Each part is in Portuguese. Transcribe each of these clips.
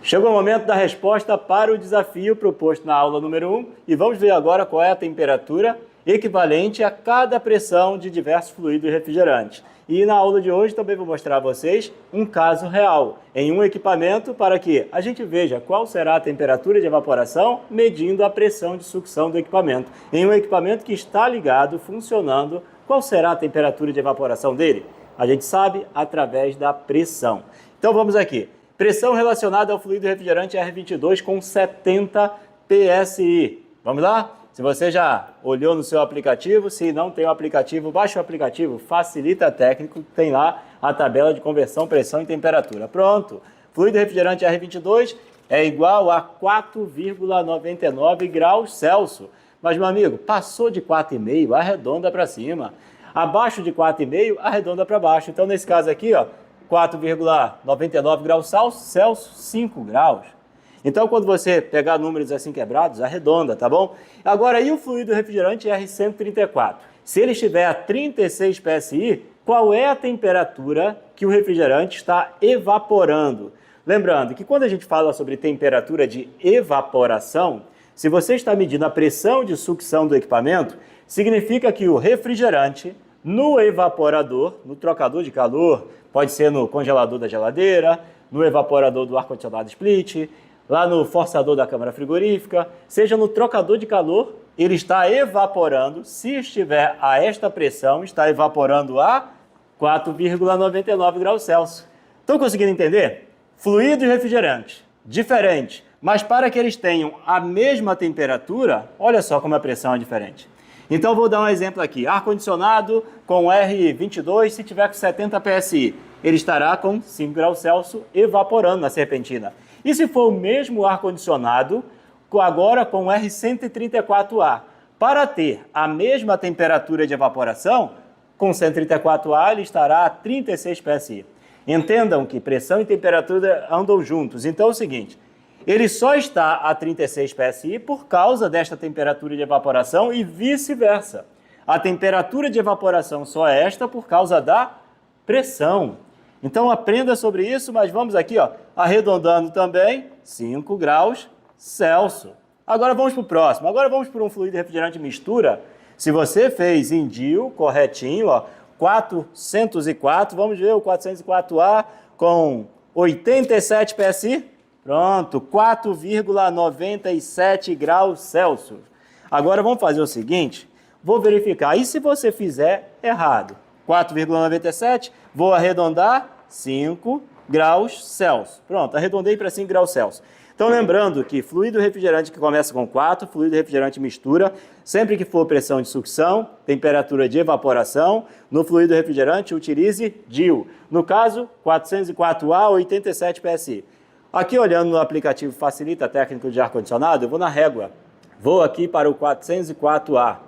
Chegou o momento da resposta para o desafio proposto na aula número 1 e vamos ver agora qual é a temperatura equivalente a cada pressão de diversos fluidos refrigerantes. E na aula de hoje também vou mostrar a vocês um caso real em um equipamento para que a gente veja qual será a temperatura de evaporação medindo a pressão de sucção do equipamento. Em um equipamento que está ligado, funcionando, qual será a temperatura de evaporação dele? A gente sabe através da pressão. Então vamos aqui. Pressão relacionada ao fluido refrigerante R22 com 70 PSI. Vamos lá? Se você já olhou no seu aplicativo, se não tem o aplicativo, baixe o aplicativo, facilita técnico, tem lá a tabela de conversão, pressão e temperatura. Pronto, fluido refrigerante R22 é igual a 4,99 graus Celsius. Mas, meu amigo, passou de 4,5, arredonda para cima. Abaixo de 4,5, arredonda para baixo. Então, nesse caso aqui, ó, 4,99 graus Celsius, 5 graus. Então, quando você pegar números assim quebrados, arredonda, tá bom? Agora, e o fluido refrigerante R134? Se ele estiver a 36 PSI, qual é a temperatura que o refrigerante está evaporando? Lembrando que quando a gente fala sobre temperatura de evaporação, se você está medindo a pressão de sucção do equipamento, significa que o refrigerante no evaporador, no trocador de calor, pode ser no congelador da geladeira, no evaporador do ar-condicionado split, lá no forçador da câmara frigorífica, seja no trocador de calor, ele está evaporando, se estiver a esta pressão, está evaporando a 4,99 graus Celsius. Estão conseguindo entender? Fluido e refrigerante, diferente, mas para que eles tenham a mesma temperatura, olha só como a pressão é diferente. Então vou dar um exemplo aqui, ar-condicionado com R22, se tiver com 70 PSI, ele estará com 5 graus Celsius evaporando na serpentina. E se for o mesmo ar-condicionado, agora com R134A, para ter a mesma temperatura de evaporação, com 134A ele estará a 36 PSI. Entendam que pressão e temperatura andam juntos. Então é o seguinte, ele só está a 36 PSI por causa desta temperatura de evaporação e vice-versa. A temperatura de evaporação só é esta por causa da pressão. Então aprenda sobre isso, mas vamos aqui, ó, arredondando também, 5 graus Celsius. Agora vamos para o próximo. Agora vamos para um fluido refrigerante mistura. Se você fez em DIU corretinho, ó, 404, vamos ver o 404A com 87 PSI. Pronto, 4,97 graus Celsius. Agora vamos fazer o seguinte, vou verificar. E se você fizer errado? 4,97, vou arredondar 5 graus Celsius. Pronto, arredondei para 5 graus Celsius. Então, lembrando que fluido refrigerante que começa com 4, fluido refrigerante mistura, sempre que for pressão de sucção, temperatura de evaporação, no fluido refrigerante utilize DIU. No caso, 404A, 87 PSI. Aqui, olhando no aplicativo Facilita Técnico de Ar-Condicionado, eu vou na régua. Vou aqui para o 404A.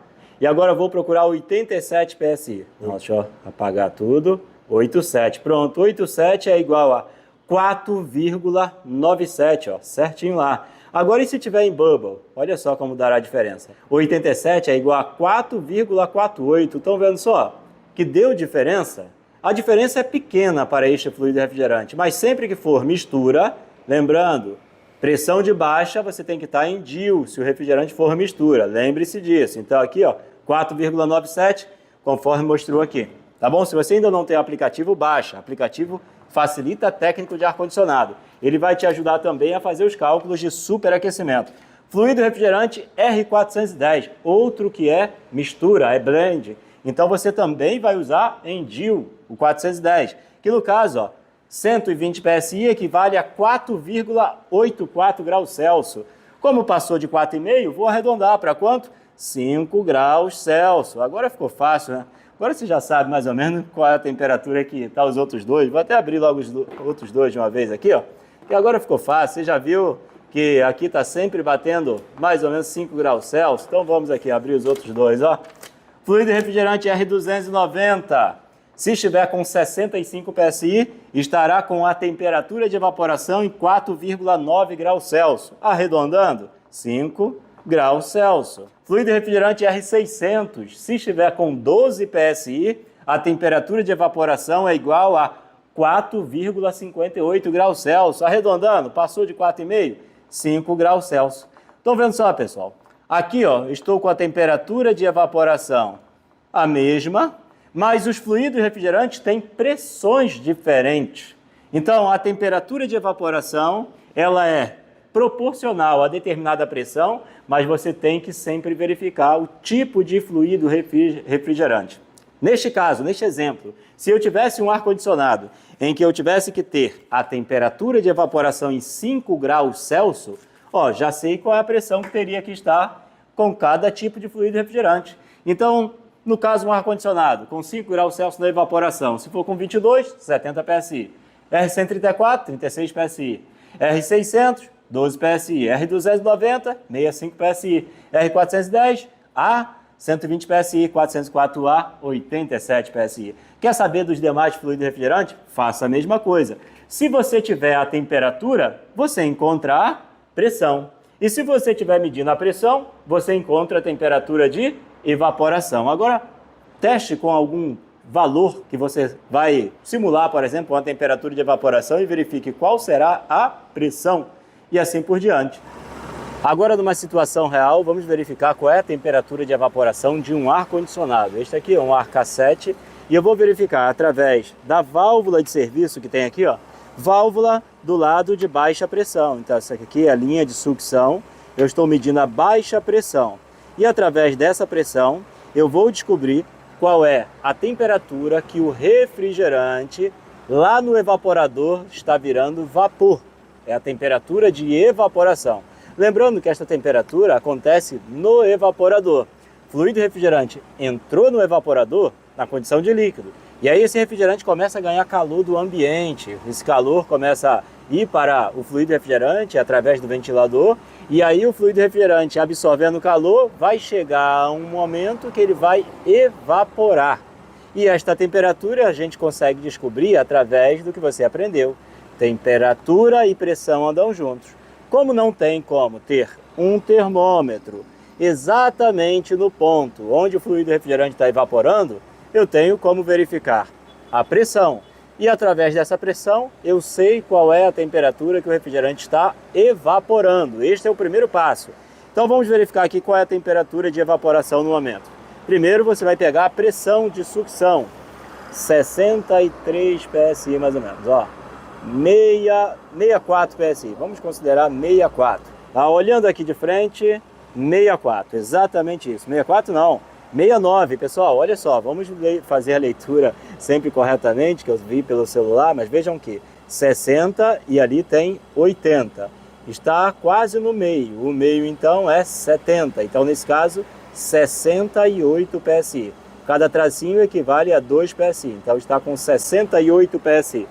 E agora eu vou procurar 87 PSI. Deixa eu apagar tudo. 87. Pronto, 87 é igual a 4,97, ó, certinho lá. Agora, e se tiver em bubble? Olha só como dará a diferença. 87 é igual a 4,48. Estão vendo só que deu diferença? A diferença é pequena para este fluido refrigerante, mas sempre que for mistura, lembrando, pressão de baixa você tem que estar em DIU, se o refrigerante for mistura. Lembre-se disso. Então aqui, ó, 4,97, conforme mostrou aqui. Tá bom? Se você ainda não tem o aplicativo, baixa. O aplicativo Facilita Técnico de Ar-Condicionado. Ele vai te ajudar também a fazer os cálculos de superaquecimento. Fluido refrigerante R410, outro que é mistura, é blend. Então você também vai usar em DIU, o 410, que no caso, ó, 120 PSI equivale a 4,84 graus Celsius. Como passou de 4,5, vou arredondar para quanto? 5 graus Celsius. Agora ficou fácil, né? Agora você já sabe mais ou menos qual é a temperatura que está os outros dois. Vou até abrir logo os outros dois de uma vez aqui, ó. E agora ficou fácil. Você já viu que aqui está sempre batendo mais ou menos 5 graus Celsius. Então vamos aqui abrir os outros dois, ó. Fluido refrigerante R290. Se estiver com 65 PSI, estará com a temperatura de evaporação em 4,9 graus Celsius. Arredondando, 5 graus Celsius. Fluido refrigerante R600. Se estiver com 12 PSI, a temperatura de evaporação é igual a 4,58 graus Celsius. Arredondando, passou de 4,5? 5 graus Celsius. Estão vendo só, pessoal? Aqui, ó, estou com a temperatura de evaporação a mesma, mas os fluidos refrigerantes têm pressões diferentes. Então, a temperatura de evaporação, ela é proporcional a determinada pressão, mas você tem que sempre verificar o tipo de fluido refrigerante. Neste caso, neste exemplo, se eu tivesse um ar-condicionado em que eu tivesse que ter a temperatura de evaporação em 5 graus Celsius, ó, já sei qual é a pressão que teria que estar com cada tipo de fluido refrigerante. Então, no caso, um ar-condicionado com 5 graus Celsius na evaporação, se for com 22, 70 PSI. R134, 36 PSI. R600, 12 PSI. R290, 65 PSI. R410, A, 120 PSI. 404A, 87 PSI. Quer saber dos demais fluidos refrigerantes? Faça a mesma coisa. Se você tiver a temperatura, você encontra a pressão. E se você estiver medindo a pressão, você encontra a temperatura de evaporação. Agora, teste com algum valor que você vai simular, por exemplo, uma temperatura de evaporação e verifique qual será a pressão e assim por diante. Agora, numa situação real, vamos verificar qual é a temperatura de evaporação de um ar-condicionado. Este aqui é um ar K7 e eu vou verificar através da válvula de serviço que tem aqui, ó, válvula do lado de baixa pressão. Então, essa aqui é a linha de sucção, eu estou medindo a baixa pressão. E através dessa pressão, eu vou descobrir qual é a temperatura que o refrigerante lá no evaporador está virando vapor. É a temperatura de evaporação. Lembrando que esta temperatura acontece no evaporador. O fluido refrigerante entrou no evaporador na condição de líquido. E aí esse refrigerante começa a ganhar calor do ambiente. Esse calor começa a ir para o fluido refrigerante através do ventilador. E aí o fluido refrigerante, absorvendo o calor, vai chegar a um momento que ele vai evaporar. E esta temperatura a gente consegue descobrir através do que você aprendeu. Temperatura e pressão andam juntos. Como não tem como ter um termômetro exatamente no ponto onde o fluido refrigerante está evaporando, eu tenho como verificar a pressão. E através dessa pressão, eu sei qual é a temperatura que o refrigerante está evaporando. Este é o primeiro passo. Então vamos verificar aqui qual é a temperatura de evaporação no momento. Primeiro você vai pegar a pressão de sucção, 63 PSI mais ou menos, ó. 64 PSI, vamos considerar 64. Olhando aqui de frente, 64, exatamente isso. 64 não, 69, pessoal, olha só, vamos fazer a leitura sempre corretamente, que eu vi pelo celular, mas vejam que 60 e ali tem 80. Está quase no meio, o meio então é 70, então nesse caso 68 PSI. Cada tracinho equivale a 2 PSI, então está com 68 PSI.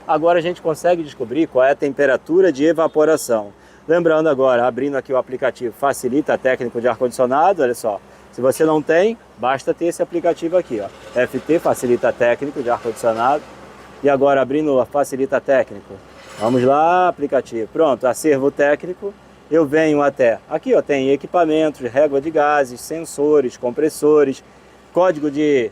Agora a gente consegue descobrir qual é a temperatura de evaporação. Lembrando agora, abrindo aqui o aplicativo Facilita Técnico de Ar-Condicionado, olha só. Se você não tem, basta ter esse aplicativo aqui, ó. FT Facilita Técnico de Ar-Condicionado. E agora abrindo o Facilita Técnico. Vamos lá, aplicativo. Pronto, acervo técnico. Eu venho até, aqui ó, tem equipamentos, régua de gases, sensores, compressores, código de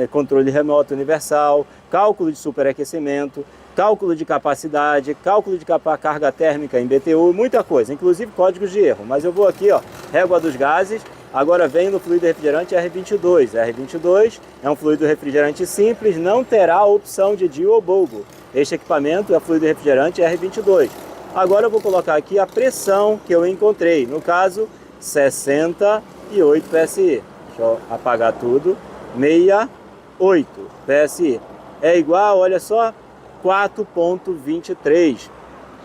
controle remoto universal, cálculo de superaquecimento, cálculo de capacidade, cálculo de carga térmica em BTU, muita coisa, inclusive códigos de erro. Mas eu vou aqui, ó, régua dos gases, agora venho no fluido refrigerante R22. R22 é um fluido refrigerante simples, não terá a opção de DIU ou BOGO. Este equipamento é fluido refrigerante R22. Agora eu vou colocar aqui a pressão que eu encontrei, no caso 68 PSI. Deixa eu apagar tudo, 68 PSI. É igual, olha só, 4,23.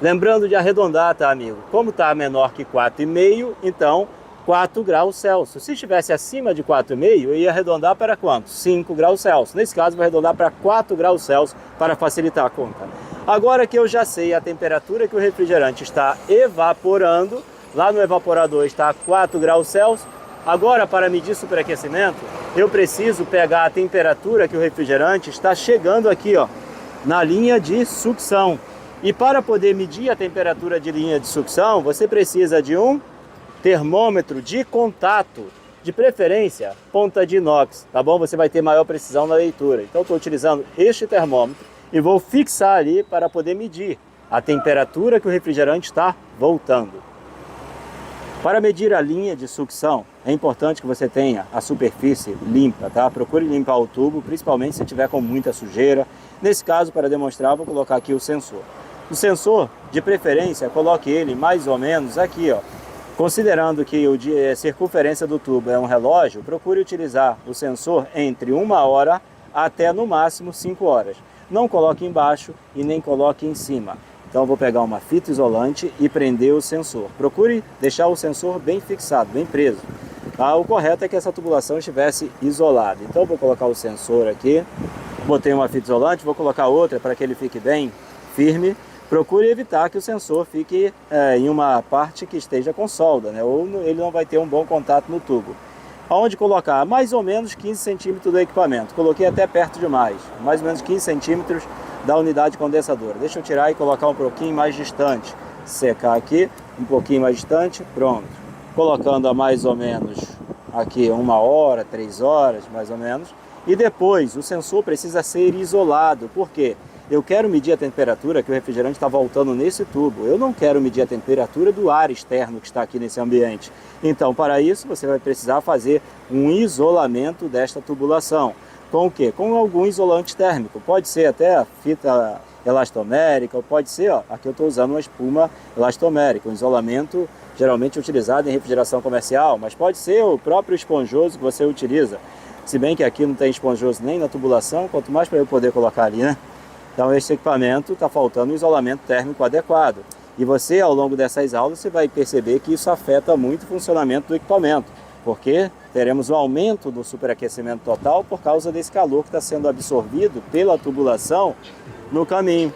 Lembrando de arredondar, tá, amigo? Como está menor que 4,5, então 4 graus Celsius. Se estivesse acima de 4,5, eu ia arredondar para quanto? 5 graus Celsius. Nesse caso, vou arredondar para 4 graus Celsius para facilitar a conta. Agora que eu já sei a temperatura que o refrigerante está evaporando, lá no evaporador está a 4 graus Celsius. Agora, para medir superaquecimento, eu preciso pegar a temperatura que o refrigerante está chegando aqui, ó, na linha de sucção. E para poder medir a temperatura de linha de sucção, você precisa de um termômetro de contato, de preferência ponta de inox, tá bom? Você vai ter maior precisão na leitura. Então estou utilizando este termômetro. e vou fixar ali para poder medir a temperatura que o refrigerante está voltando. Para medir a linha de sucção, é importante que você tenha a superfície limpa, tá? Procure limpar o tubo, principalmente se tiver com muita sujeira. Nesse caso, para demonstrar, vou colocar aqui o sensor. O sensor, de preferência, coloque ele mais ou menos aqui, ó. Considerando que a circunferência do tubo é um relógio, procure utilizar o sensor entre 1 hora até no máximo 5 horas. Não coloque embaixo e nem coloque em cima. Então vou pegar uma fita isolante e prender o sensor. Procure deixar o sensor bem fixado, bem preso. Tá? O correto é que essa tubulação estivesse isolada. Então vou colocar o sensor aqui, botei uma fita isolante, vou colocar outra para que ele fique bem firme. Procure evitar que o sensor fique em uma parte que esteja com solda, né? Ou ele não vai ter um bom contato no tubo. Aonde colocar? Mais ou menos 15 centímetros do equipamento. Coloquei até perto demais, mais ou menos 15 centímetros da unidade condensadora. Deixa eu tirar e colocar um pouquinho mais distante. Secar aqui, um pouquinho mais distante, pronto. Colocando a mais ou menos aqui 1 hora, 3 horas, mais ou menos. E depois, o sensor precisa ser isolado. Por quê? Eu quero medir a temperatura que o refrigerante está voltando nesse tubo. Eu não quero medir a temperatura do ar externo que está aqui nesse ambiente. Então, para isso, você vai precisar fazer um isolamento desta tubulação. Com o quê? Com algum isolante térmico. Pode ser até a fita elastomérica, ou pode ser, ó, aqui eu estou usando uma espuma elastomérica, um isolamento geralmente utilizado em refrigeração comercial, mas pode ser o próprio esponjoso que você utiliza. Se bem que aqui não tem esponjoso nem na tubulação, quanto mais para eu poder colocar ali, né? Então esse equipamento está faltando um isolamento térmico adequado. E você, ao longo dessas aulas, você vai perceber que isso afeta muito o funcionamento do equipamento, porque teremos um aumento do superaquecimento total por causa desse calor que está sendo absorvido pela tubulação no caminho.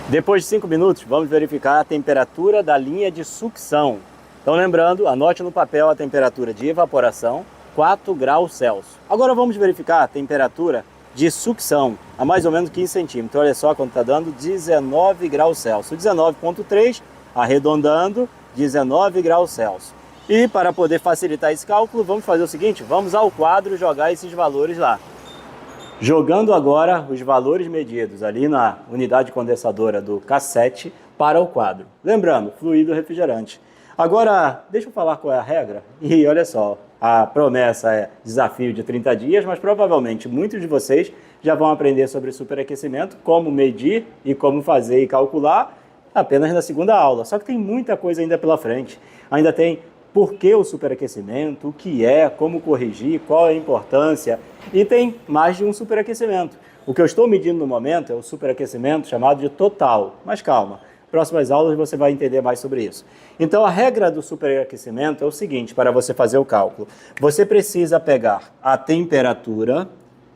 Depois de 5 minutos, vamos verificar a temperatura da linha de sucção. Então lembrando, anote no papel a temperatura de evaporação, 4 graus Celsius. Agora vamos verificar a temperatura de sucção, a mais ou menos 15 centímetros. Olha só quanto está dando, 19 graus Celsius. 19,3, arredondando, 19 graus Celsius. E para poder facilitar esse cálculo, vamos fazer o seguinte, vamos ao quadro jogar esses valores lá. Jogando agora os valores medidos ali na unidade condensadora do cassete para o quadro. Lembrando, fluido refrigerante. Agora, deixa eu falar qual é a regra. E olha só, a promessa é desafio de 30 dias, mas provavelmente muitos de vocês já vão aprender sobre superaquecimento, como medir e como fazer e calcular apenas na segunda aula. Só que tem muita coisa ainda pela frente. Ainda tem por que o superaquecimento, o que é, como corrigir, qual é a importância. E tem mais de um superaquecimento. O que eu estou medindo no momento é o superaquecimento chamado de total. Mas calma, próximas aulas você vai entender mais sobre isso. Então a regra do superaquecimento é o seguinte, para você fazer o cálculo. Você precisa pegar a temperatura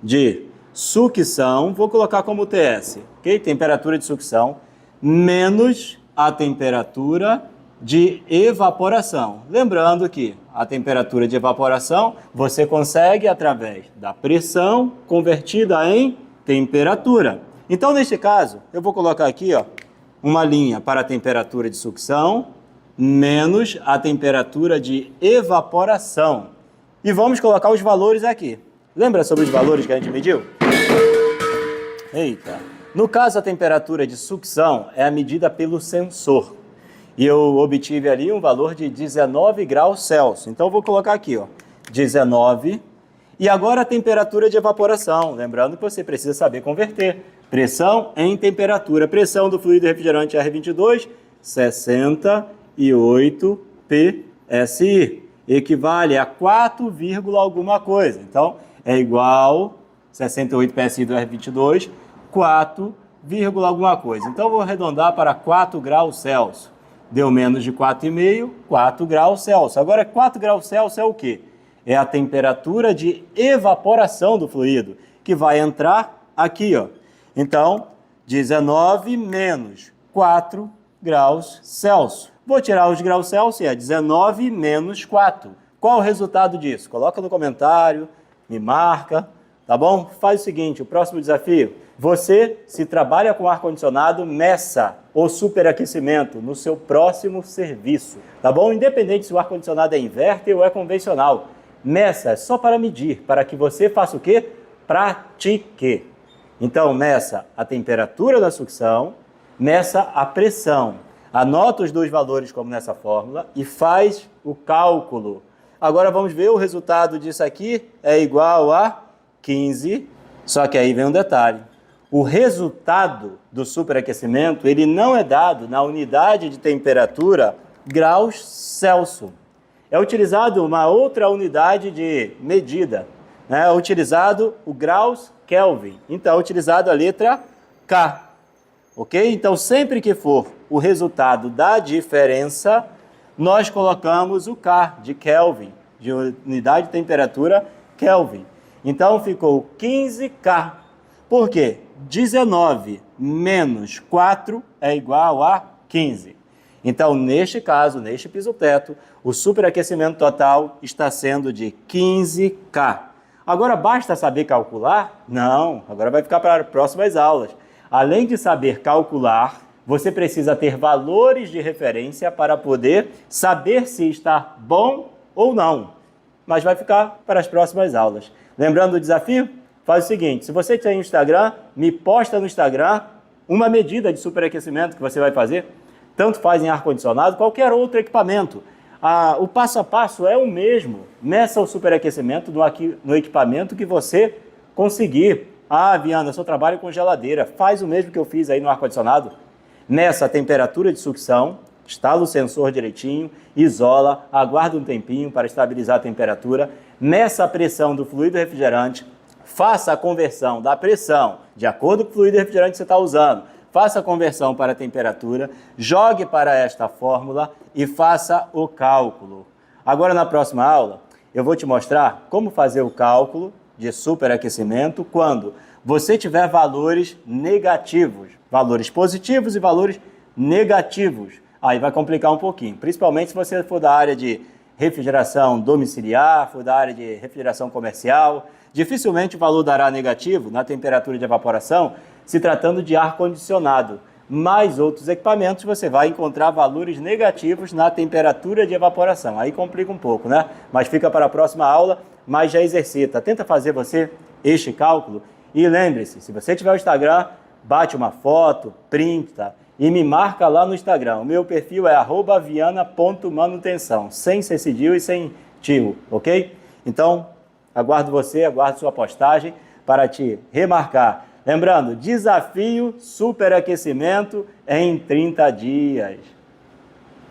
de sucção, vou colocar como TS, ok? Temperatura de sucção, menos a temperatura de evaporação. Lembrando que a temperatura de evaporação você consegue através da pressão convertida em temperatura. Então, neste caso, eu vou colocar aqui, ó, uma linha para a temperatura de sucção menos a temperatura de evaporação. E vamos colocar os valores aqui. Lembra sobre os valores que a gente mediu? Eita! No caso, a temperatura de sucção é a medida pelo sensor. E eu obtive ali um valor de 19 graus Celsius. Então, eu vou colocar aqui, ó, 19. E agora a temperatura de evaporação. Lembrando que você precisa saber converter. Pressão em temperatura. Pressão do fluido refrigerante R22, 68 PSI. Equivale a 4, alguma coisa. Então, é igual 68 PSI do R22, 4, alguma coisa. Então, eu vou arredondar para 4 graus Celsius. Deu menos de 4,5, 4 graus Celsius. Agora, 4 graus Celsius é o quê? É a temperatura de evaporação do fluido, que vai entrar aqui, ó. Então, 19 menos 4 graus Celsius. Vou tirar os graus Celsius, é 19 menos 4. Qual o resultado disso? Coloca no comentário, me marca, tá bom? Faz o seguinte, o próximo desafio. Você, se trabalha com ar-condicionado, meça o superaquecimento no seu próximo serviço, tá bom? Independente se o ar-condicionado é inverter ou é convencional. Meça só para medir, para que você faça o quê? Pratique. Então, meça a temperatura da sucção, meça a pressão. Anota os dois valores como nessa fórmula e faz o cálculo. Agora vamos ver o resultado disso aqui é igual a 15, só que aí vem um detalhe. O resultado do superaquecimento, ele não é dado na unidade de temperatura graus Celsius. É utilizado uma outra unidade de medida, né? É utilizado o graus Kelvin. Então, é utilizado a letra K. Ok? Então, sempre que for o resultado da diferença, nós colocamos o K de Kelvin, de unidade de temperatura Kelvin. Então, ficou 15K. Por quê? 19 menos 4 é igual a 15. Então, neste caso, neste piso-teto, o superaquecimento total está sendo de 15K. Agora, basta saber calcular? Não, agora vai ficar para as próximas aulas. Além de saber calcular, você precisa ter valores de referência para poder saber se está bom ou não. Mas vai ficar para as próximas aulas. Lembrando o desafio? Faz o seguinte, se você tem Instagram, me posta no Instagram uma medida de superaquecimento que você vai fazer. Tanto faz em ar-condicionado, qualquer outro equipamento. O passo a passo é o mesmo. Meça o superaquecimento no equipamento que você conseguir. Viana, seu trabalho com geladeira. Faz o mesmo que eu fiz aí no ar-condicionado. Meça a temperatura de sucção, instala o sensor direitinho, isola, aguarda um tempinho para estabilizar a temperatura, meça a pressão do fluido refrigerante, faça a conversão da pressão de acordo com o fluido refrigerante que você está usando, faça a conversão para a temperatura, jogue para esta fórmula e faça o cálculo. Agora, na próxima aula, eu vou te mostrar como fazer o cálculo de superaquecimento quando você tiver valores negativos, valores positivos e valores negativos. Aí vai complicar um pouquinho, principalmente se você for da área de refrigeração domiciliar, for da área de refrigeração comercial. Dificilmente o valor dará negativo na temperatura de evaporação, se tratando de ar-condicionado. Mais outros equipamentos você vai encontrar valores negativos na temperatura de evaporação. Aí complica um pouco, né? Mas fica para a próxima aula, mas já exercita. Tenta fazer você este cálculo. E lembre-se, se você tiver o Instagram, bate uma foto, printa e me marca lá no Instagram. O meu perfil é @viana.manutenção, sem ser cedil e sem tio, ok? Então, aguardo sua postagem para te remarcar. Lembrando, desafio superaquecimento em 30 dias.